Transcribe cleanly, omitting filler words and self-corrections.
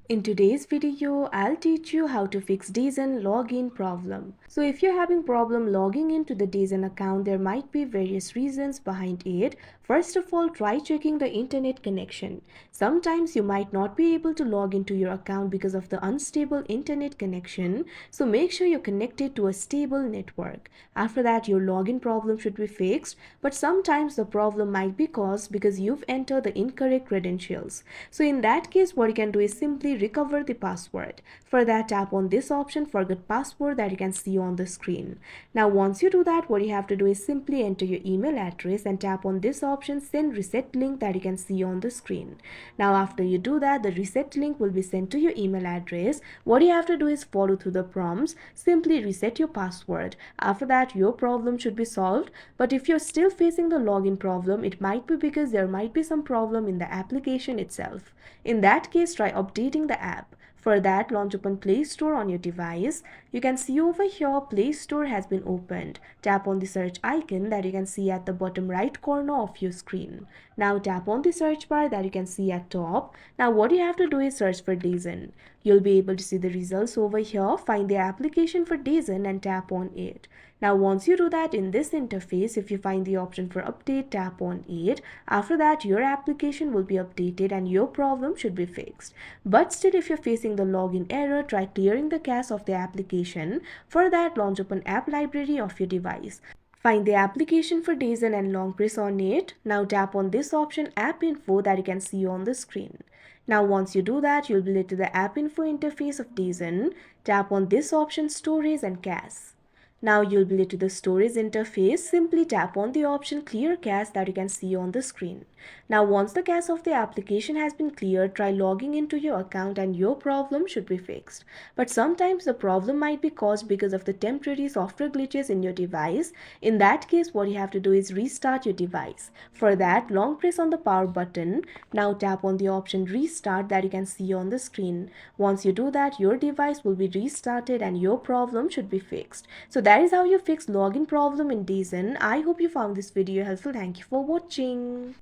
In today's video, I'll teach you how to fix DAZN login problem. So if you're having problem logging into the DAZN account, there might be various reasons behind it. First of all, try checking the internet connection. Sometimes you might not be able to log into your account because of the unstable internet connection. So make sure you're connected to a stable network. After that, your login problem should be fixed. But sometimes the problem might be caused because you've entered the incorrect credentials. So in that case, what you can do is simply recover the password. For that, tap on this option, forget password, that you can see on the screen. Now once you do that, what you have to do is simply enter your email address and tap on this option, send reset link, that you can see on the screen. Now after you do that, the reset link will be sent to your email address. What you have to do is follow through the prompts, simply reset your password. After that, your problem should be solved. But if you're still facing the login problem, it might be because there might be some problem in the application itself. In that case, try updating the app. For that, launch open Play Store on your device. You can see over here Play Store has been opened. Tap on the search icon that you can see at the bottom right corner of your screen. Now tap on the search bar that you can see at top. Now what you have to do is search for DAZN. You'll be able to see the results over here. Find the application for DAZN and tap on it. Now once you do that, in this interface, if you find the option for update, tap on it. After that, your application will be updated and your problem should be fixed. But still, if you're facing the login error, try clearing the cache of the application. For that, launch open app library of your device. Find the application for DAZN and long press on it. Now tap on this option, app info, that you can see on the screen. Now once you do that, you'll be led to the app info interface of DAZN. Tap on this option, storage and cache. Now you'll be led to the storage interface. Simply tap on the option clear cache, that you can see on the screen. Now once the cache of the application has been cleared, try logging into your account and your problem should be fixed. But sometimes the problem might be caused because of the temporary software glitches in your device. In that case, what you have to do is restart your device. For that, long press on the power button. Now tap on the option restart, that you can see on the screen. Once you do that, your device will be restarted and your problem should be fixed. So that is how you fix login problem in DAZN. I hope you found this video helpful. Thank you for watching.